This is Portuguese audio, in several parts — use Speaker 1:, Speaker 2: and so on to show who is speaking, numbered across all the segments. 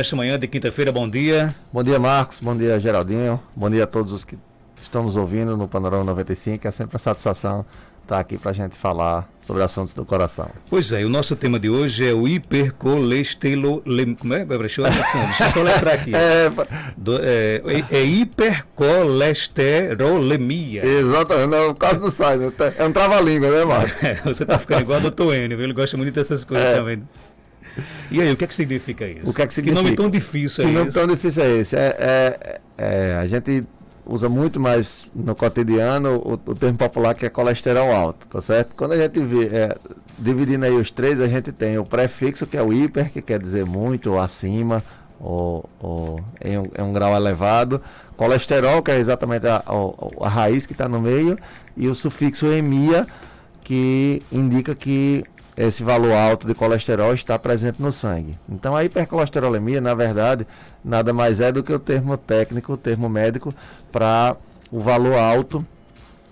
Speaker 1: Esta manhã de quinta-feira, bom dia.
Speaker 2: Bom dia, Marcos. Bom dia, Geraldinho. Bom dia a todos os que estão nos ouvindo no Panorama 95. É sempre uma satisfação estar aqui para a gente falar sobre assuntos do coração.
Speaker 1: Pois é, o nosso tema de hoje é o hipercolesterolemia. Como é? Deixa eu só letrar aqui. É hipercolesterolemia.
Speaker 2: Exatamente, não, quase não sai, né? É um trava-língua, né, Marcos?
Speaker 1: Você está ficando igual o Dr. Enio, ele gosta muito dessas coisas também. E aí, o que é que significa isso?
Speaker 2: O que é que significa?
Speaker 1: Que nome tão difícil é esse?
Speaker 2: Que nome tão difícil é esse? A gente usa muito mais no cotidiano o termo popular que é colesterol alto, tá certo? Quando a gente vê, dividindo aí os três, a gente tem o prefixo, que é o hiper, que quer dizer muito, ou acima, ou em um grau elevado. Colesterol, que é exatamente a raiz que está no meio, e o sufixo emia, que indica que esse valor alto de colesterol está presente no sangue. Então a hipercolesterolemia, na verdade, nada mais é do que o termo técnico, o termo médico, para o valor alto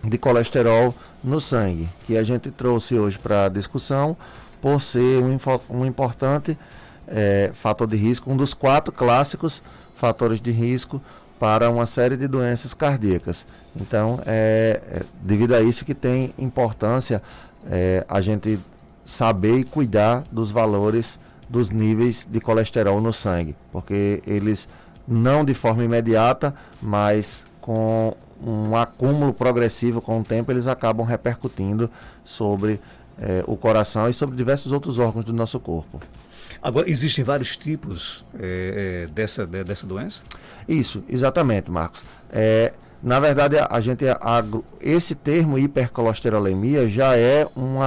Speaker 2: de colesterol no sangue, que a gente trouxe hoje para a discussão, por ser um importante fator de risco, um dos 4 clássicos fatores de risco para uma série de doenças cardíacas. Então, devido a isso que tem importância a gente saber e cuidar dos valores, dos níveis de colesterol no sangue, porque eles não de forma imediata, mas com um acúmulo progressivo com o tempo, eles acabam repercutindo sobre o coração e sobre diversos outros órgãos do nosso corpo.
Speaker 1: Agora, existem vários tipos dessa doença?
Speaker 2: Isso, exatamente, Marcos. Na verdade, esse termo hipercolesterolemia já é um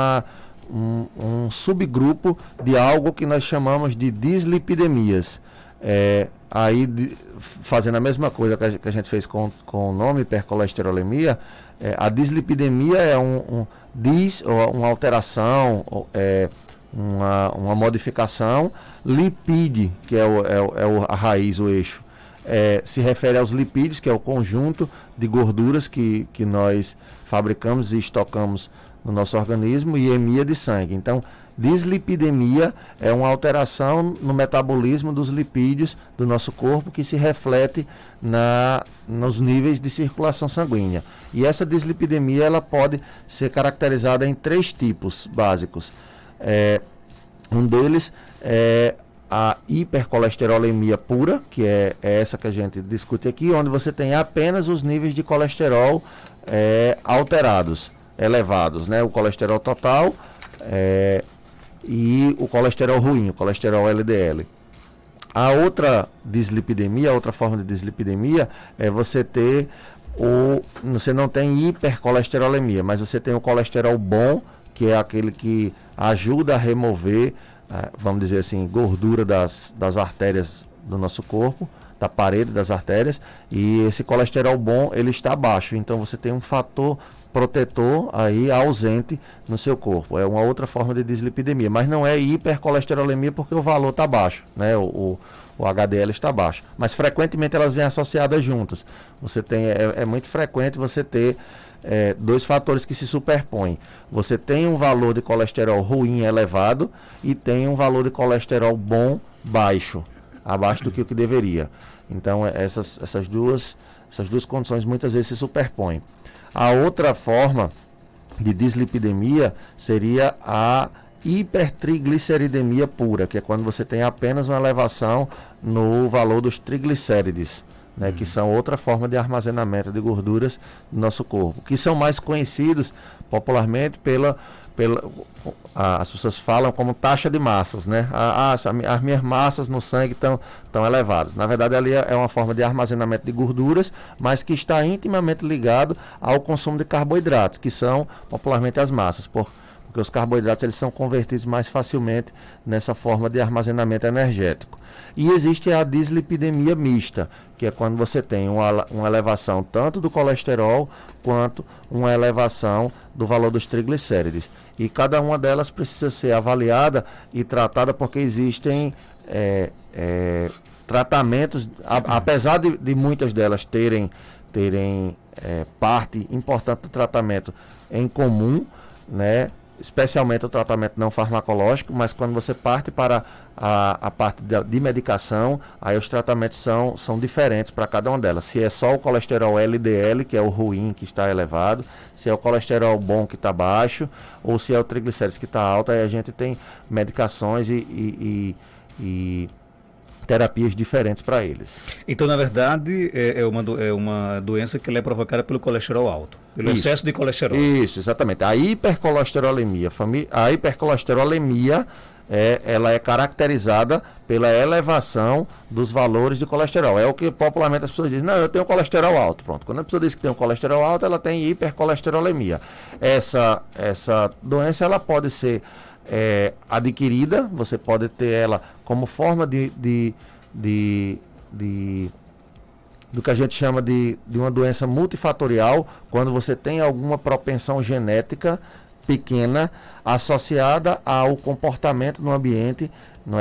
Speaker 2: subgrupo de algo que nós chamamos de dislipidemias. Fazendo a mesma coisa que a gente fez com o nome hipercolesterolemia, a dislipidemia é uma alteração, uma modificação. Lipide, que é a raiz, o eixo, se refere aos lipídios, que é o conjunto de gorduras que nós fabricamos e estocamos no nosso organismo, e emia de sangue. Então, dislipidemia é uma alteração no metabolismo dos lipídios do nosso corpo que se reflete nos níveis de circulação sanguínea. E essa dislipidemia ela pode ser caracterizada em 3 tipos básicos. Um deles é a hipercolesterolemia pura, que é essa que a gente discute aqui, onde você tem apenas os níveis de colesterol alterados, elevados, né? O colesterol total e o colesterol ruim, o colesterol LDL. A outra dislipidemia, a outra forma de dislipidemia é você não tem hipercolesterolemia, mas você tem o colesterol bom, que é aquele que ajuda a remover, vamos dizer assim, gordura das artérias do nosso corpo, da parede das artérias, e esse colesterol bom, ele está baixo, então você tem um fator protetor aí ausente no seu corpo. É uma outra forma de dislipidemia, mas não é hipercolesterolemia porque o valor está baixo, né? O HDL está baixo, mas frequentemente elas vêm associadas juntas. Você tem, é muito frequente você ter 2 fatores que se superpõem. Você tem um valor de colesterol ruim elevado e tem um valor de colesterol bom baixo, abaixo do que o que deveria. Então essas duas condições muitas vezes se superpõem. A outra forma de dislipidemia seria a hipertrigliceridemia pura, que é quando você tem apenas uma elevação no valor dos triglicérides, né, que são outra forma de armazenamento de gorduras do nosso corpo, que são mais conhecidos popularmente as pessoas falam como taxa de massas, né? As minhas massas no sangue estão elevadas. Na verdade, ali é uma forma de armazenamento de gorduras, mas que está intimamente ligado ao consumo de carboidratos, que são popularmente as massas, porque os carboidratos eles são convertidos mais facilmente nessa forma de armazenamento energético. E existe a dislipidemia mista, que é quando você tem uma elevação tanto do colesterol quanto uma elevação do valor dos triglicérides. E cada uma delas precisa ser avaliada e tratada, porque existem tratamentos, apesar de muitas delas terem parte importante do tratamento em comum, né? especialmente o tratamento não farmacológico, mas quando você parte para a parte de medicação, aí os tratamentos são diferentes para cada uma delas. Se é só o colesterol LDL, que é o ruim, que está elevado, se é o colesterol bom, que está baixo, ou se é o triglicérides, que está alto, aí a gente tem medicações e terapias diferentes para eles.
Speaker 1: Então, na verdade, é uma doença que ela é provocada pelo colesterol alto, pelo excesso de colesterol.
Speaker 2: Isso, exatamente. A hipercolesterolemia, ela é caracterizada pela elevação dos valores de colesterol. É o que popularmente as pessoas dizem, não, eu tenho colesterol alto. Pronto, quando a pessoa diz que tem um colesterol alto, ela tem hipercolesterolemia. Essa doença, ela pode ser adquirida, você pode ter ela como forma do que a gente chama de uma doença multifatorial, quando você tem alguma propensão genética pequena associada ao comportamento no ambiente, não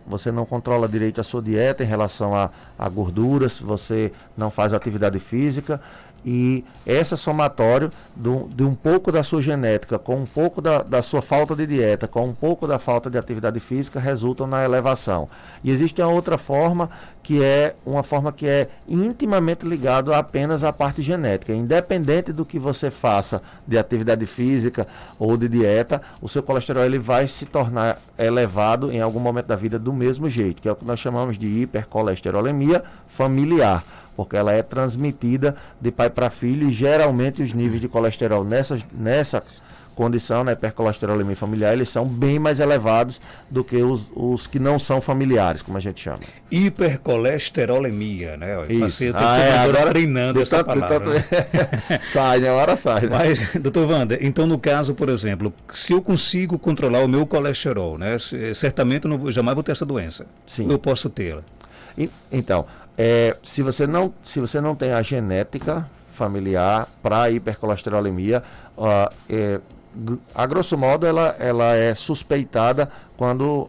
Speaker 2: você não controla direito a sua dieta em relação a gorduras, você não faz atividade física, e esse somatório de um pouco da sua genética, com um pouco da sua falta de dieta, com um pouco da falta de atividade física, resultam na elevação. E existe uma outra forma, que é uma forma que é intimamente ligada apenas à parte genética. Independente do que você faça de atividade física ou de dieta, o seu colesterol ele vai se tornar elevado em algum momento da vida do mesmo jeito, que é o que nós chamamos de hipercolesterolemia familiar, porque ela é transmitida de pai para filho, e geralmente os níveis de colesterol nessa condição, na hipercolesterolemia familiar, eles são bem mais elevados do que os que não são familiares, como a gente chama.
Speaker 1: Hipercolesterolemia, né?
Speaker 2: Isso.
Speaker 1: Agora treinando essa palavra.
Speaker 2: Né? Sai, a hora sai. Né?
Speaker 1: Mas, doutor Wander, então no caso, por exemplo, se eu consigo controlar o meu colesterol, né? Certamente eu jamais vou ter essa doença.
Speaker 2: Sim.
Speaker 1: Eu posso tê-la.
Speaker 2: Então, se você não tem a genética familiar para hipercolesterolemia, a grosso modo ela é suspeitada quando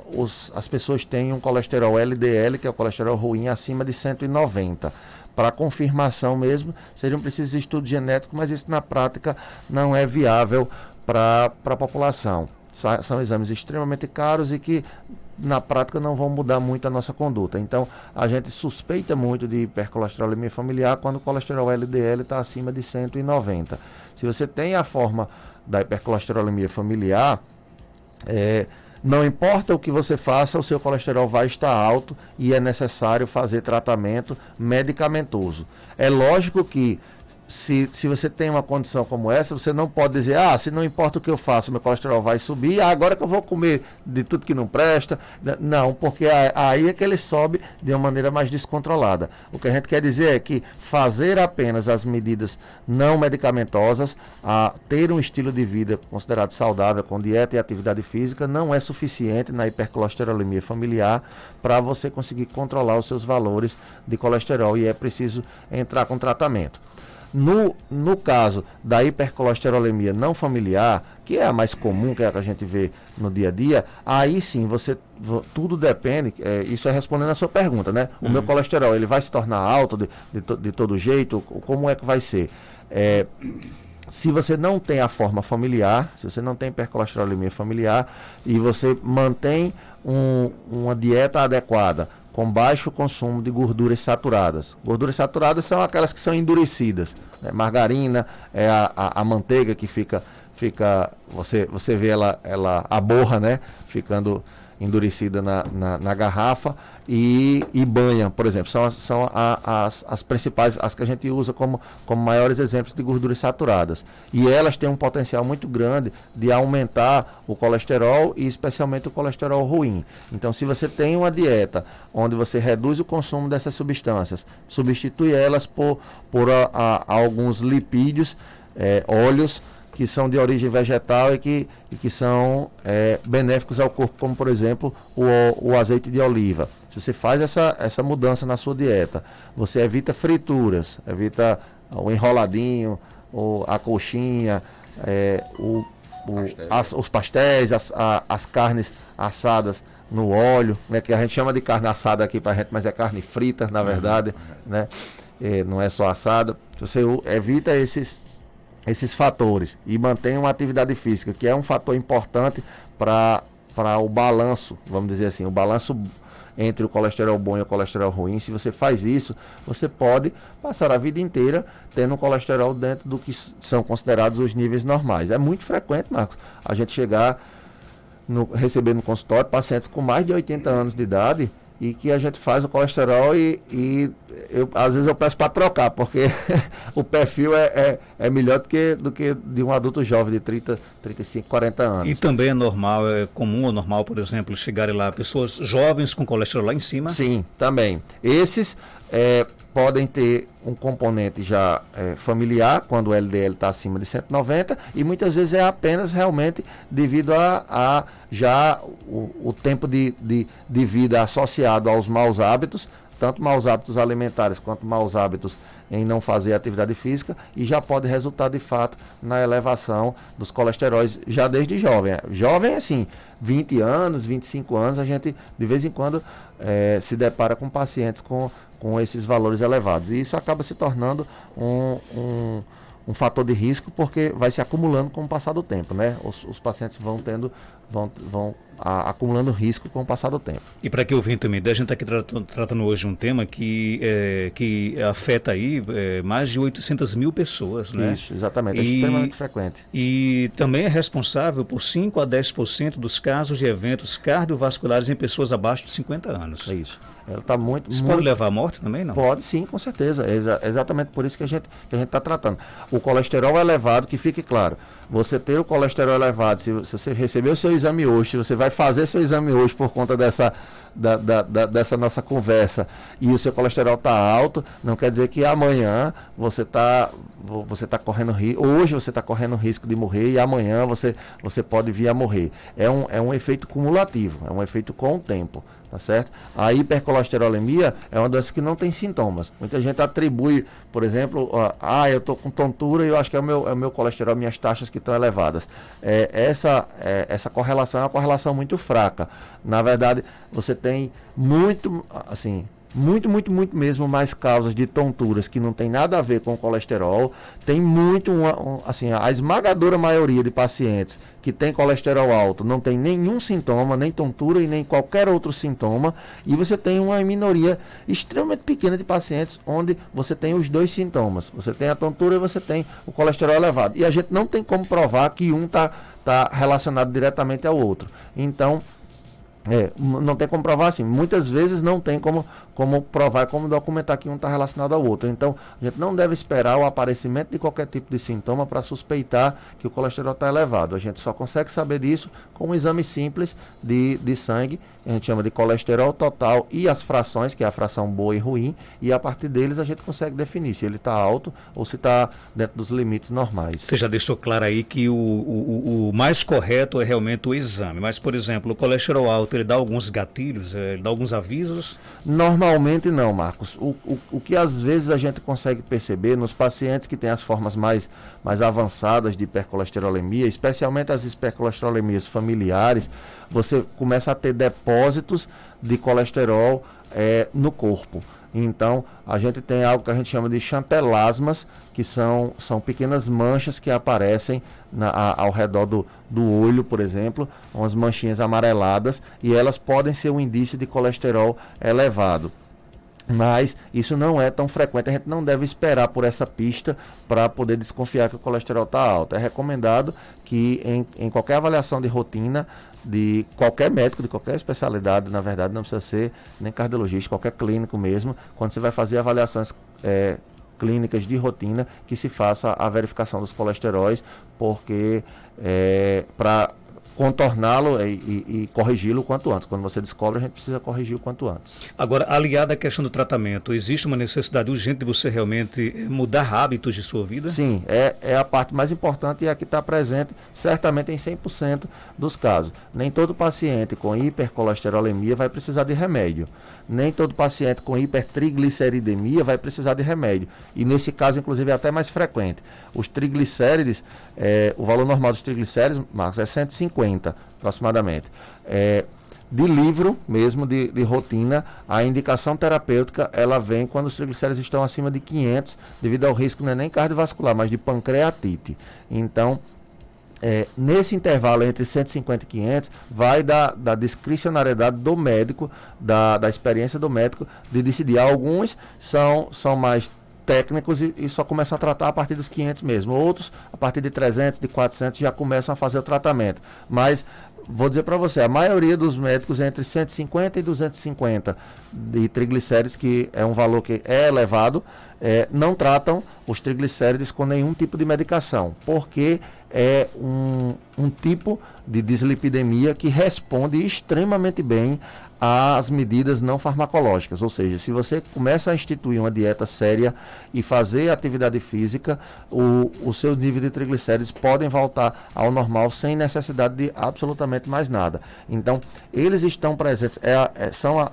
Speaker 2: as pessoas têm um colesterol LDL, que é o colesterol ruim, acima de 190. Para confirmação mesmo, seriam precisos estudos genéticos, mas isso na prática não é viável para a população. São exames extremamente caros e que na prática não vão mudar muito a nossa conduta. Então, a gente suspeita muito de hipercolesterolemia familiar quando o colesterol LDL está acima de 190. Se você tem a forma da hipercolesterolemia familiar, não importa o que você faça, o seu colesterol vai estar alto e é necessário fazer tratamento medicamentoso. É lógico que se você tem uma condição como essa, você não pode dizer, se não importa o que eu faço, meu colesterol vai subir, agora que eu vou comer de tudo que não presta. Não, porque aí é que ele sobe de uma maneira mais descontrolada. O que a gente quer dizer é que fazer apenas as medidas não medicamentosas, ter um estilo de vida considerado saudável, com dieta e atividade física, não é suficiente na hipercolesterolemia familiar para você conseguir controlar os seus valores de colesterol, e é preciso entrar com tratamento. No caso da hipercolesterolemia não familiar, que é a mais comum, que é a que a gente vê no dia a dia, aí sim, tudo depende, isso é respondendo a sua pergunta, né? O meu colesterol, ele vai se tornar alto de todo jeito? Como é que vai ser? Se você não tem a forma familiar, se você não tem hipercolesterolemia familiar e você mantém uma dieta adequada, com baixo consumo de gorduras saturadas. Gorduras saturadas são aquelas que são endurecidas. Né? Margarina, a manteiga que fica você vê a borra, né? Ficando endurecida na garrafa, e banha, por exemplo, são as principais, as que a gente usa como maiores exemplos de gorduras saturadas, e elas têm um potencial muito grande de aumentar o colesterol, e especialmente o colesterol ruim. Então, se você tem uma dieta onde você reduz o consumo dessas substâncias, substitui elas por alguns lipídios, óleos que são de origem vegetal e que são benéficos ao corpo, como por exemplo o azeite de oliva. Se você faz essa mudança na sua dieta, você evita frituras, evita o enroladinho, a coxinha, os pastéis, as carnes assadas no óleo, né, que a gente chama de carne assada aqui pra gente, mas é carne frita, na verdade, né? Não é só assada. Se você evita esses esses fatores e mantém uma atividade física, que é um fator importante para o balanço, vamos dizer assim, o balanço entre o colesterol bom e o colesterol ruim. Se você faz isso, você pode passar a vida inteira tendo um colesterol dentro do que são considerados os níveis normais. É muito frequente, Marcos, a gente receber no consultório pacientes com mais de 80 anos de idade e que a gente faz o colesterol e às vezes eu peço para trocar, porque o perfil é melhor do que de um adulto jovem de 30, 35, 40 anos.
Speaker 1: E também é comum ou normal, por exemplo, chegarem lá pessoas jovens com colesterol lá em cima?
Speaker 2: Sim, também. Esses podem ter um componente já familiar, quando o LDL está acima de 190, e muitas vezes é apenas realmente devido a já o tempo de vida associado aos maus hábitos, tanto maus hábitos alimentares quanto maus hábitos em não fazer atividade física, e já pode resultar de fato na elevação dos colesteróis já desde jovem. Jovem assim, 20 anos, 25 anos, a gente de vez em quando se depara com pacientes com esses valores elevados. E isso acaba se tornando um fator de risco, porque vai se acumulando com o passar do tempo, né? Os pacientes vão acumulando risco com o passar do tempo.
Speaker 1: E para que eu venha também, a gente está aqui tratando hoje um tema que afeta aí mais de 800 mil pessoas, né?
Speaker 2: Isso, exatamente, é extremamente frequente.
Speaker 1: E também é responsável por 5 a 10% dos casos de eventos cardiovasculares em pessoas abaixo de 50 anos.
Speaker 2: É isso. Ela tá
Speaker 1: Isso pode levar à morte também, não?
Speaker 2: Pode sim, com certeza. É exatamente por isso que a gente está tratando. O colesterol elevado, que fique claro, você ter o colesterol elevado, se você receber o seu exame hoje, se você vai fazer seu exame hoje por conta dessa nossa conversa e o seu colesterol está alto, não quer dizer que amanhã você tá correndo risco, hoje você está correndo risco de morrer e amanhã você pode vir a morrer. É um efeito cumulativo, é um efeito com o tempo. Tá certo? A hipercolesterolemia é uma doença que não tem sintomas. Muita gente atribui, por exemplo, eu estou com tontura e eu acho que é o meu colesterol, minhas taxas que estão elevadas. Essa correlação é uma correlação muito fraca. Na verdade, você tem muito mesmo mais causas de tonturas que não tem nada a ver com o colesterol. Tem a esmagadora maioria de pacientes que tem colesterol alto não tem nenhum sintoma, nem tontura e nem qualquer outro sintoma, e você tem uma minoria extremamente pequena de pacientes onde você tem os dois sintomas. Você tem a tontura e você tem o colesterol elevado. E a gente não tem como provar que um está relacionado diretamente ao outro. Então, não tem como provar assim. Muitas vezes não tem como provar, como documentar que um está relacionado ao outro. Então, a gente não deve esperar o aparecimento de qualquer tipo de sintoma para suspeitar que o colesterol está elevado. A gente só consegue saber disso com um exame simples de sangue, que a gente chama de colesterol total e as frações, que é a fração boa e ruim, e a partir deles a gente consegue definir se ele está alto ou se está dentro dos limites normais.
Speaker 1: Você já deixou claro aí que o mais correto é realmente o exame, mas, por exemplo, o colesterol alto, ele dá alguns gatilhos, ele dá alguns avisos?
Speaker 2: Normalmente não, Marcos. O que às vezes a gente consegue perceber nos pacientes que têm as formas mais avançadas de hipercolesterolemia, especialmente as hipercolesterolemias familiares, você começa a ter depósitos de colesterol no corpo. Então, a gente tem algo que a gente chama de chantelasmas, que são pequenas manchas que aparecem ao redor do olho, por exemplo, umas manchinhas amareladas, e elas podem ser um indício de colesterol elevado. Mas isso não é tão frequente, a gente não deve esperar por essa pista para poder desconfiar que o colesterol está alto. É recomendado que em qualquer avaliação de rotina, de qualquer médico, de qualquer especialidade, na verdade, não precisa ser nem cardiologista, qualquer clínico mesmo, quando você vai fazer avaliações clínicas de rotina, que se faça a verificação dos colesteróis, porque para contorná-lo e corrigi-lo o quanto antes. Quando você descobre, a gente precisa corrigir o quanto antes.
Speaker 1: Agora, aliado à questão do tratamento, existe uma necessidade urgente de você realmente mudar hábitos de sua vida?
Speaker 2: Sim, é a parte mais importante e a que está presente certamente em 100% dos casos. Nem todo paciente com hipercolesterolemia vai precisar de remédio. Nem todo paciente com hipertrigliceridemia vai precisar de remédio. E nesse caso, inclusive, é até mais frequente. Os triglicérides, o valor normal dos triglicéridos, Marcos, é 150 aproximadamente. de livro mesmo, de rotina, a indicação terapêutica, ela vem quando os triglicéridos estão acima de 500, devido ao risco não é nem cardiovascular, mas de pancreatite. Então, nesse intervalo entre 150 e 500, vai da discricionariedade do médico, da experiência do médico, de decidir. Alguns são mais técnicos e só começam a tratar a partir dos 500 mesmo. Outros, a partir de 300, de 400, já começam a fazer o tratamento. Mas, vou dizer para você, a maioria dos médicos entre 150 e 250 de triglicérides, que é um valor que é elevado, não tratam os triglicérides com nenhum tipo de medicação, porque é um tipo de dislipidemia que responde extremamente bem às medidas não farmacológicas. Ou seja, se você começa a instituir uma dieta séria e fazer atividade física, os seus níveis de triglicérides podem voltar ao normal sem necessidade de absolutamente mais nada. Então, eles estão presentes, são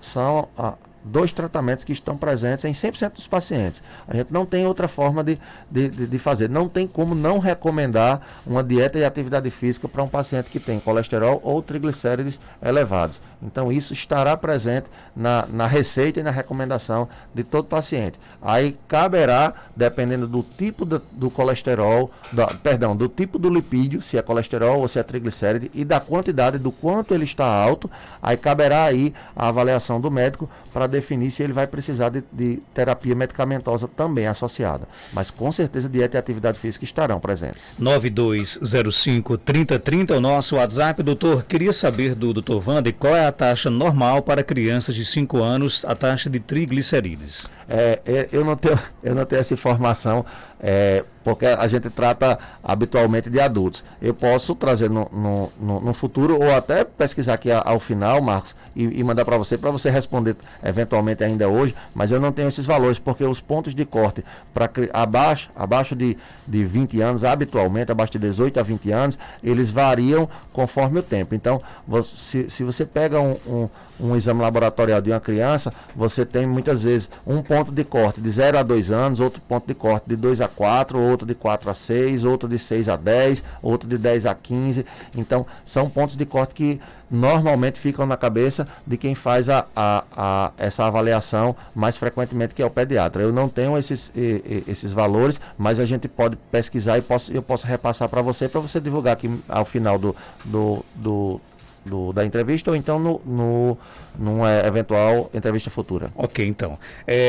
Speaker 2: dois tratamentos que estão presentes em 100% dos pacientes. A gente não tem outra forma de fazer. Não tem como não recomendar uma dieta e atividade física para um paciente que tem colesterol ou triglicérides elevados. Então, isso estará presente na receita e na recomendação de todo paciente. Aí, caberá, dependendo do tipo do colesterol, do tipo do lipídio, se é colesterol ou se é triglicéride, e da quantidade, do quanto ele está alto, aí caberá aí a avaliação do médico para definir se ele vai precisar de terapia medicamentosa também associada. Mas com certeza dieta e atividade física estarão presentes.
Speaker 1: 9205-3030 é o nosso WhatsApp. Doutor, queria saber do doutor Wander qual é a taxa normal para crianças de 5 anos, a taxa de triglicerídeos.
Speaker 2: Eu não tenho essa informação, porque a gente trata habitualmente de adultos. Eu posso trazer no futuro, ou até pesquisar aqui ao final, Marcos, e mandar para você responder eventualmente ainda hoje, mas eu não tenho esses valores, porque os pontos de corte para abaixo de 20 anos, habitualmente, abaixo de 18 a 20 anos, eles variam conforme o tempo. Então, se você pega um exame laboratorial de uma criança, você tem muitas vezes um ponto de corte de 0 a 2 anos, outro ponto de corte de 2 a 4, outro de 4 a 6, outro de 6 a 10, outro de 10 a 15. Então, são pontos de corte que normalmente ficam na cabeça de quem faz essa avaliação mais frequentemente, que é o pediatra. Eu não tenho esses valores, mas a gente pode pesquisar e eu posso repassar para você divulgar aqui ao final da entrevista, ou então numa eventual entrevista futura.
Speaker 1: Ok, então.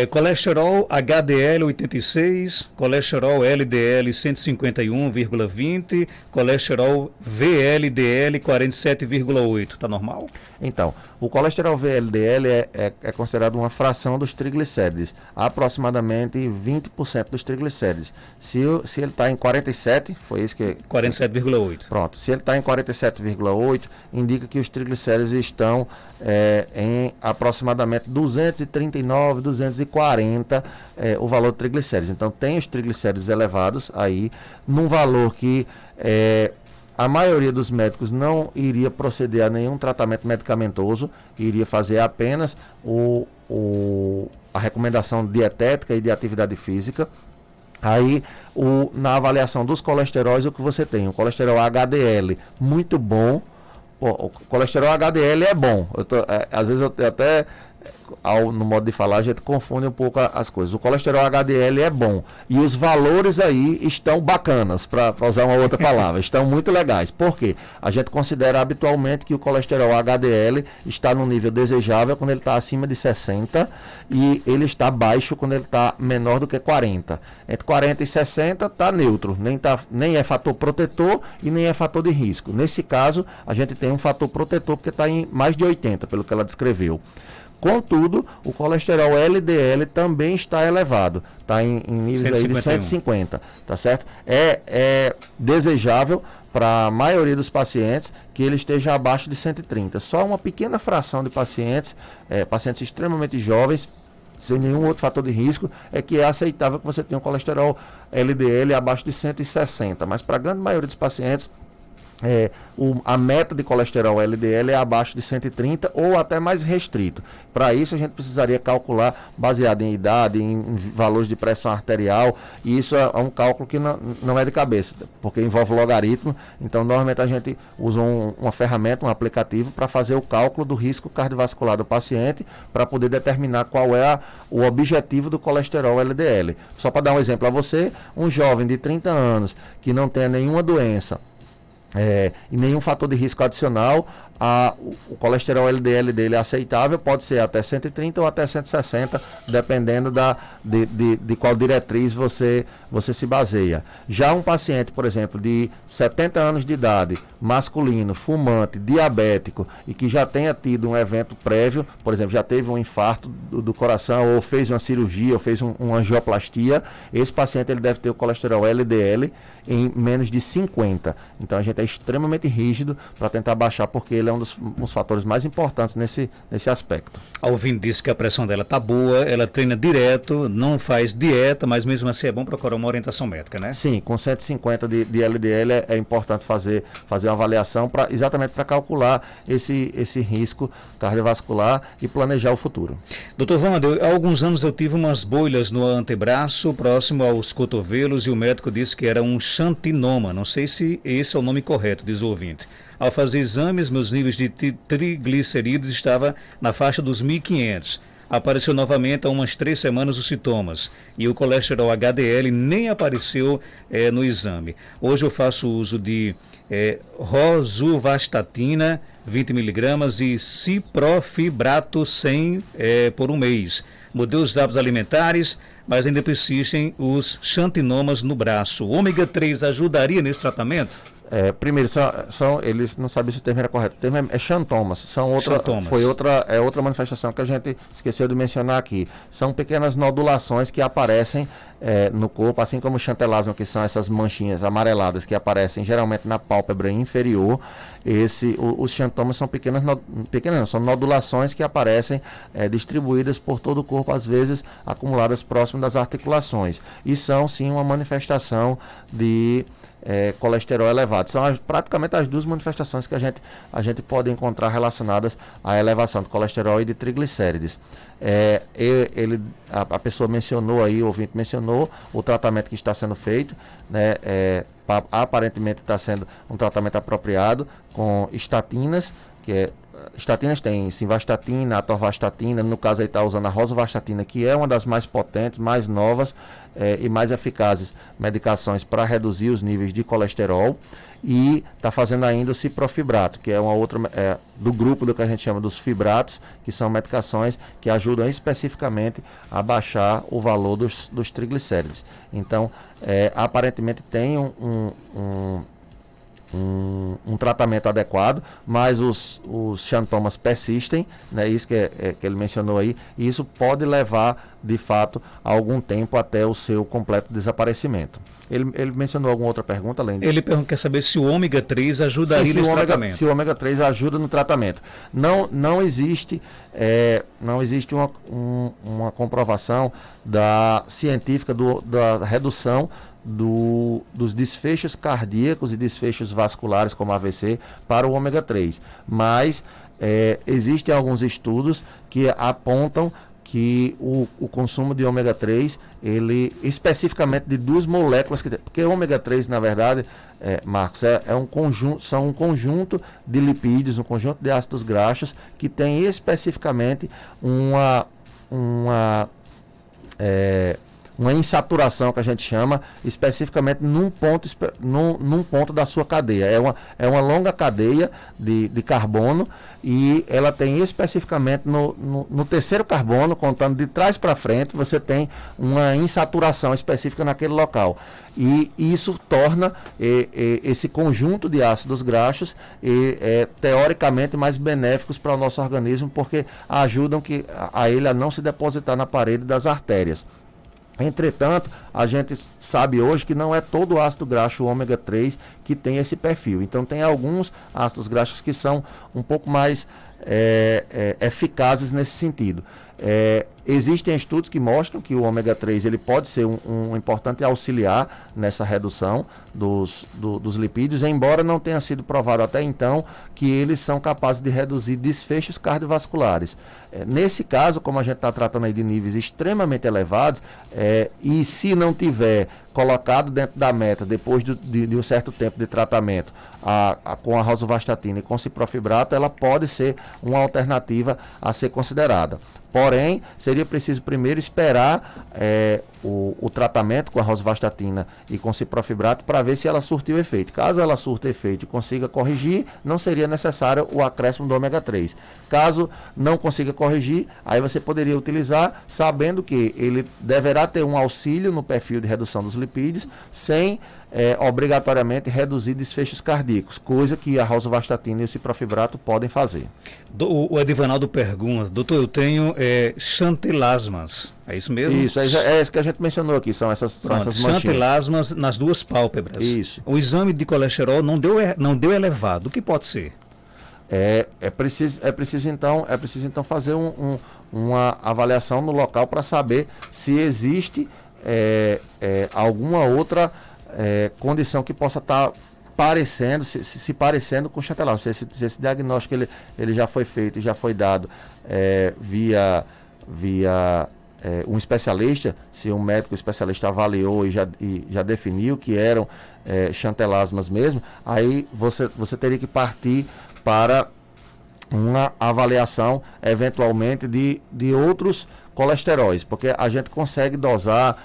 Speaker 1: Colesterol HDL 86, colesterol LDL 151,20, colesterol VLDL 47,8. Tá normal?
Speaker 2: Então, o colesterol VLDL é considerado uma fração dos triglicérides, aproximadamente 20% dos triglicérides. Se ele está em 47, foi isso que...
Speaker 1: 47,8.
Speaker 2: Pronto, se ele está em 47,8, indica que os triglicérides estão em aproximadamente 239, 240 o valor de triglicérides. Então, tem os triglicérides elevados aí, num valor que a maioria dos médicos não iria proceder a nenhum tratamento medicamentoso, iria fazer apenas a recomendação dietética e de atividade física. Aí, na avaliação dos colesteróis, o que você tem? O colesterol HDL muito bom. O colesterol HDL é bom. Às vezes eu até, no modo de falar, a gente confunde um pouco as coisas. O colesterol HDL é bom. E os valores aí estão bacanas, para usar uma outra palavra. Estão muito legais. Por quê? A gente considera habitualmente que o colesterol HDL está no nível desejável quando ele está acima de 60 e ele está baixo quando ele está menor do que 40. Entre 40 e 60 está neutro. Nem é fator protetor e nem é fator de risco. Nesse caso, a gente tem um fator protetor porque está em mais de 80, pelo que ela descreveu. Contudo, o colesterol LDL também está elevado, está em níveis aí de 150, tá certo? É desejável para a maioria dos pacientes que ele esteja abaixo de 130. Só uma pequena fração de pacientes extremamente jovens, sem nenhum outro fator de risco, é que é aceitável que você tenha um colesterol LDL abaixo de 160, mas para a grande maioria dos pacientes A meta de colesterol LDL é abaixo de 130 ou até mais restrito. Para isso a gente precisaria calcular baseado em idade, em valores de pressão arterial, e isso é um cálculo que não é de cabeça, porque envolve logaritmo. Então normalmente a gente usa uma ferramenta, um aplicativo para fazer o cálculo do risco cardiovascular do paciente, para poder determinar qual é o objetivo do colesterol LDL. Só para dar um exemplo a você, um jovem de 30 anos que não tenha nenhuma doença, e nenhum fator de risco adicional, o colesterol LDL dele é aceitável, pode ser até 130 ou até 160, dependendo de qual diretriz você se baseia. Já um paciente, por exemplo, de 70 anos de idade, masculino, fumante, diabético, e que já tenha tido um evento prévio, por exemplo, já teve um infarto do coração, ou fez uma cirurgia, ou fez uma angioplastia, esse paciente ele deve ter o colesterol LDL em menos de 50. Então a gente é extremamente rígido para tentar baixar, porque ele é um dos fatores mais importantes nesse aspecto.
Speaker 1: A ouvinte disse que a pressão dela está boa, ela treina direto, não faz dieta, mas mesmo assim é bom procurar uma orientação médica, né?
Speaker 2: Sim, com 150 de LDL é importante fazer uma avaliação exatamente para calcular esse risco cardiovascular e planejar o futuro.
Speaker 1: Doutor Wander, há alguns anos eu tive umas bolhas no antebraço, próximo aos cotovelos, e o médico disse que era um xantinoma. Não sei se esse é o nome correto, diz o ouvinte. Ao fazer exames, meus níveis de triglicerídeos estavam na faixa dos 1.500. Apareceu novamente há umas 3 semanas os sintomas. E o colesterol HDL nem apareceu no exame. Hoje eu faço uso de rosuvastatina, 20 miligramas, e ciprofibrato 100 por um mês. Mudei os hábitos alimentares, mas ainda persistem os xantinomas no braço. O ômega 3 ajudaria nesse tratamento?
Speaker 2: Primeiro, eles não sabem se o termo era correto. O termo é xantomas.
Speaker 1: Xantomas.
Speaker 2: Foi outra manifestação que a gente esqueceu de mencionar aqui. São pequenas nodulações que aparecem no corpo, assim como o chantelasma, que são essas manchinhas amareladas que aparecem geralmente na pálpebra inferior. Os xantomas são são nodulações que aparecem distribuídas por todo o corpo, às vezes acumuladas próximo das articulações. E são, sim, uma manifestação de colesterol elevado. São praticamente as duas manifestações que a gente pode encontrar relacionadas à elevação de colesterol e de triglicérides. A pessoa mencionou aí, o ouvinte mencionou o tratamento que está sendo feito, né? Aparentemente está sendo um tratamento apropriado com estatinas, estatinas tem simvastatina, atorvastatina, no caso aí está usando a rosuvastatina, que é uma das mais potentes, mais novas e mais eficazes medicações para reduzir os níveis de colesterol, e está fazendo ainda o ciprofibrato, que é uma outra do grupo do que a gente chama dos fibratos, que são medicações que ajudam especificamente a baixar o valor dos triglicérides. Então, aparentemente tem um tratamento adequado, mas os xantomas persistem, né? Isso que ele mencionou aí, e isso pode levar, de fato, algum tempo até o seu completo desaparecimento. Ele mencionou alguma outra pergunta além disso?
Speaker 1: Ele quer saber se o ômega 3 ajudaria nesse tratamento.
Speaker 2: Se o ômega 3 ajuda no tratamento. Não existe uma comprovação científica da redução dos desfechos cardíacos e desfechos vasculares, como AVC, para o ômega 3. Mas existem alguns estudos que apontam que o consumo de ômega 3, ele especificamente de duas moléculas, porque o ômega 3, na verdade, Marcos, são um conjunto de lipídios, um conjunto de ácidos graxos que tem especificamente uma insaturação, que a gente chama, especificamente num ponto da sua cadeia. É uma longa cadeia de carbono, e ela tem especificamente no terceiro carbono, contando de trás para frente, você tem uma insaturação específica naquele local. E isso torna esse conjunto de ácidos graxos teoricamente mais benéficos para o nosso organismo, porque ajudam a ele a não se depositar na parede das artérias. Entretanto, a gente sabe hoje que não é todo ácido graxo ômega 3 que tem esse perfil. Então tem alguns ácidos graxos que são um pouco mais eficazes nesse sentido. Existem estudos que mostram que o ômega 3 ele pode ser um importante auxiliar nessa redução dos lipídios, embora não tenha sido provado até então que eles são capazes de reduzir desfechos cardiovasculares. Nesse caso, como a gente está tratando aí de níveis extremamente elevados, e se não tiver colocado dentro da meta, depois de um certo tempo de tratamento, com a rosuvastatina e com ciprofibrato, ela pode ser uma alternativa a ser considerada. Porém, seria preciso primeiro esperar o tratamento com a rosuvastatina e com ciprofibrato para ver se ela surtiu efeito. Caso ela surta efeito e consiga corrigir, não seria necessário o acréscimo do ômega 3. Caso não consiga corrigir, aí você poderia utilizar, sabendo que ele deverá ter um auxílio no perfil de redução dos lipídios, sem obrigatoriamente reduzir desfechos cardíacos, coisa que a rosuvastatina e o ciprofibrato podem fazer.
Speaker 1: O Edivanaldo pergunta, doutor, eu tenho xantelasmas, é isso mesmo?
Speaker 2: Isso, é isso que a gente mencionou aqui, são essas manchinhas.
Speaker 1: Xantelasmas nas duas pálpebras.
Speaker 2: Isso.
Speaker 1: O exame de colesterol não deu elevado, o que pode ser?
Speaker 2: É preciso então fazer uma avaliação no local para saber se existe alguma outra condição que possa estar parecendo, se parecendo com xantelasma. Se esse diagnóstico ele já foi feito e já foi dado via um especialista, se um médico especialista avaliou e já definiu que eram xantelasmas mesmo, aí você teria que partir para uma avaliação eventualmente de outros colesteróis, porque a gente consegue dosar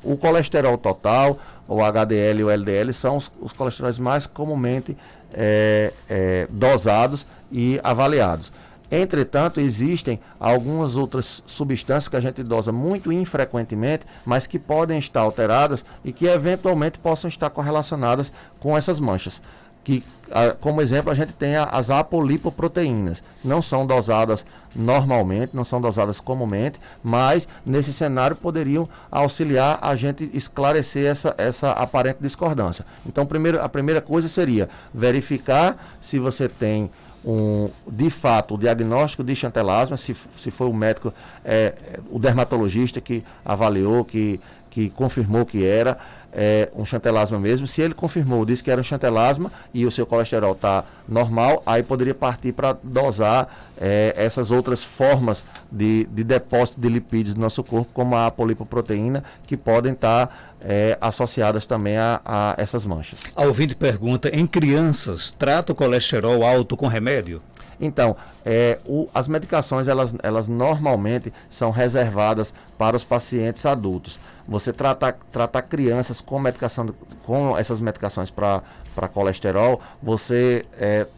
Speaker 2: o colesterol total, o HDL e o LDL são os colesteróis mais comumente dosados e avaliados. Entretanto, existem algumas outras substâncias que a gente dosa muito infrequentemente, mas que podem estar alteradas e que eventualmente possam estar correlacionadas com essas manchas. Como exemplo, a gente tem as apolipoproteínas. Não são dosadas normalmente, não são dosadas comumente, mas nesse cenário poderiam auxiliar a gente esclarecer essa aparente discordância. Então, a primeira coisa seria verificar se você tem de fato o diagnóstico de xantelasma, se foi o médico, o dermatologista que avaliou, que confirmou que era um xantelasma mesmo. Se ele confirmou, disse que era um xantelasma e o seu colesterol está normal, aí poderia partir para dosar essas outras formas de depósito de lipídios no nosso corpo, como a apolipoproteína, que podem estar associadas também a essas manchas.
Speaker 1: A ouvinte pergunta, em crianças, trata o colesterol alto com remédio?
Speaker 2: Então, as medicações, elas normalmente são reservadas para os pacientes adultos. Você tratar crianças com essas medicações para colesterol, você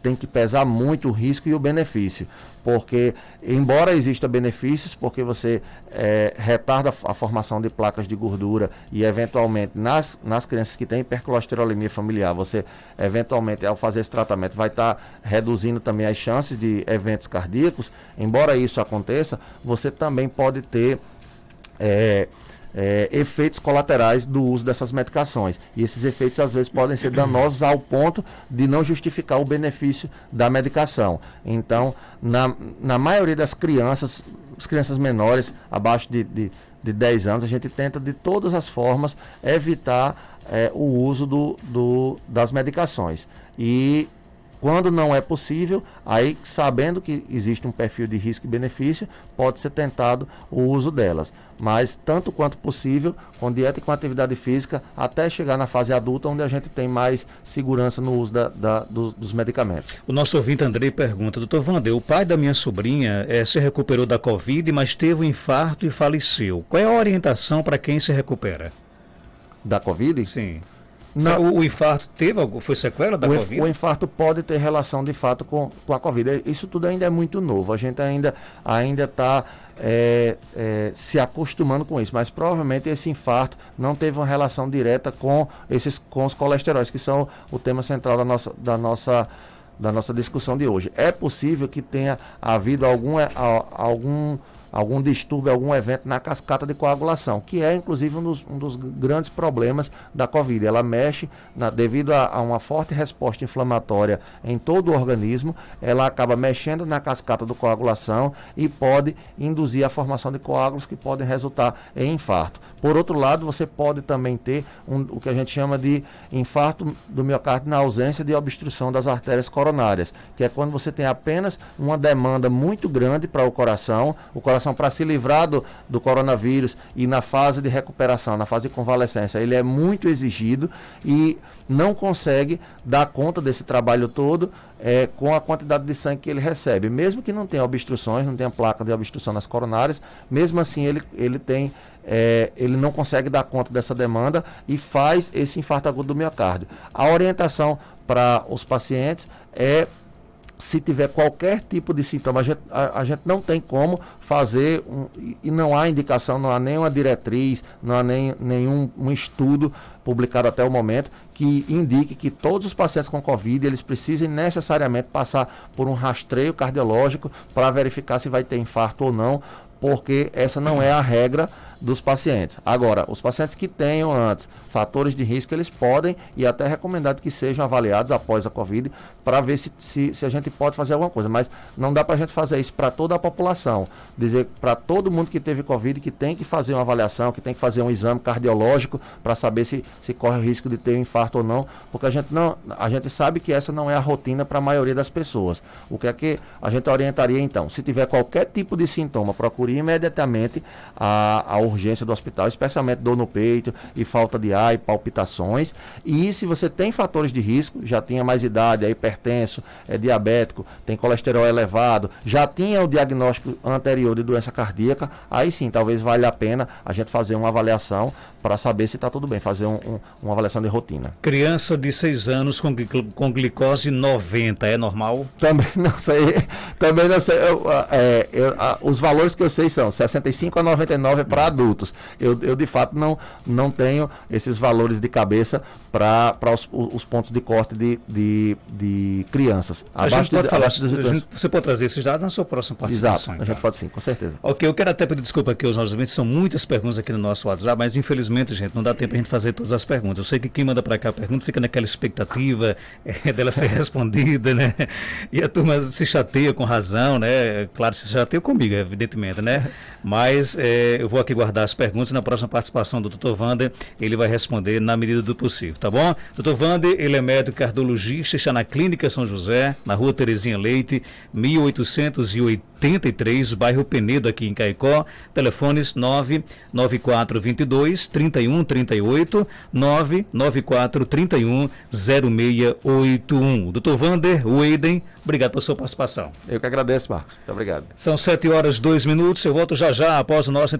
Speaker 2: tem que pesar muito o risco e o benefício. Porque, embora exista benefícios, porque você retarda a formação de placas de gordura e, eventualmente, nas crianças que têm hipercolesterolemia familiar, você, eventualmente, ao fazer esse tratamento, vai estar reduzindo também as chances de eventos cardíacos. Embora isso aconteça, você também pode ter efeitos colaterais do uso dessas medicações. E esses efeitos, às vezes, podem ser danosos ao ponto de não justificar o benefício da medicação. Então, na maioria das crianças, as crianças menores, abaixo de 10 anos, a gente tenta, de todas as formas, evitar o uso das medicações. E quando não é possível, aí, sabendo que existe um perfil de risco e benefício, pode ser tentado o uso delas. Mas, tanto quanto possível, com dieta e com atividade física, até chegar na fase adulta, onde a gente tem mais segurança no uso dos medicamentos.
Speaker 1: O nosso ouvinte Andrei pergunta, doutor Wander, o pai da minha sobrinha se recuperou da Covid, mas teve um infarto e faleceu. Qual é a orientação para quem se recupera?
Speaker 2: Da Covid?
Speaker 1: Sim. Não, o infarto foi sequela da Covid?
Speaker 2: O infarto pode ter relação de fato com a Covid. Isso tudo ainda é muito novo. A gente ainda está se acostumando com isso. Mas provavelmente esse infarto não teve uma relação direta com os colesteróis, que são o tema central da nossa discussão de hoje. É possível que tenha havido algum distúrbio, algum evento na cascata de coagulação, que é inclusive um dos grandes problemas da Covid. Ela mexe, devido a uma forte resposta inflamatória em todo o organismo, ela acaba mexendo na cascata de coagulação e pode induzir a formação de coágulos que podem resultar em infarto. Por outro lado, você pode também ter o que a gente chama de infarto do miocárdio na ausência de obstrução das artérias coronárias, que é quando você tem apenas uma demanda muito grande para o coração para se livrar do coronavírus e na fase de recuperação, na fase de convalescência, ele é muito exigido e não consegue dar conta desse trabalho todo com a quantidade de sangue que ele recebe. Mesmo que não tenha obstruções, não tenha placa de obstrução nas coronárias, mesmo assim ele não consegue dar conta dessa demanda e faz esse infarto agudo do miocárdio. A orientação para os pacientes é, se tiver qualquer tipo de sintoma, a gente não tem como fazer, e não há indicação, não há nenhuma diretriz, não há nenhum estudo publicado até o momento que indique que todos os pacientes com Covid, eles precisem necessariamente passar por um rastreio cardiológico para verificar se vai ter infarto ou não, porque essa não é a regra dos pacientes. Agora, os pacientes que tenham antes fatores de risco, eles podem e até é recomendado que sejam avaliados após a Covid para ver se a gente pode fazer alguma coisa, mas não dá para a gente fazer isso para toda a população, dizer para todo mundo que teve Covid que tem que fazer uma avaliação, que tem que fazer um exame cardiológico para saber se corre o risco de ter um infarto ou não, porque a gente sabe que essa não é a rotina para a maioria das pessoas. O que é que a gente orientaria então? Se tiver qualquer tipo de sintoma, procure imediatamente a urgência do hospital, especialmente dor no peito e falta de ar e palpitações. E se você tem fatores de risco, já tinha mais idade, é hipertenso, é diabético, tem colesterol elevado, já tinha o diagnóstico anterior de doença cardíaca, aí sim, talvez valha a pena a gente fazer uma avaliação para saber se está tudo bem, fazer uma avaliação de rotina.
Speaker 1: Criança de 6 anos com glicose 90, é normal?
Speaker 2: Também não sei. Os valores que eu sei são 65 a 99 para adultos. Eu de fato não tenho esses valores de cabeça para os pontos de corte de crianças.
Speaker 1: Você pode trazer esses dados na sua próxima participação.
Speaker 2: Exato, a gente pode sim, com certeza.
Speaker 1: Ok, eu quero até pedir desculpa aqui aos nossos ouvintes, são muitas perguntas aqui no nosso WhatsApp, mas infelizmente, gente, não dá tempo a gente fazer todas as perguntas. Eu sei que quem manda para cá a pergunta fica naquela expectativa dela ser respondida, né? E a turma se chateia com razão, né? Claro, se chateia comigo, evidentemente, né? Mas eu vou aqui guardar as perguntas e na próxima participação do Dr. Wander, ele vai responder na medida do possível, tá bom? Dr. Wander, ele é médico cardiologista, está na Clínica São José, na Rua Terezinha Leite, 1883, bairro Penedo, aqui em Caicó. Telefones 99422-3138, 99431-0681. Dr. Wander Weyden, obrigado pela sua participação.
Speaker 2: Eu que agradeço, Marcos. Muito obrigado.
Speaker 1: São 7 horas 2 minutos. Eu volto já após o nosso intervalo.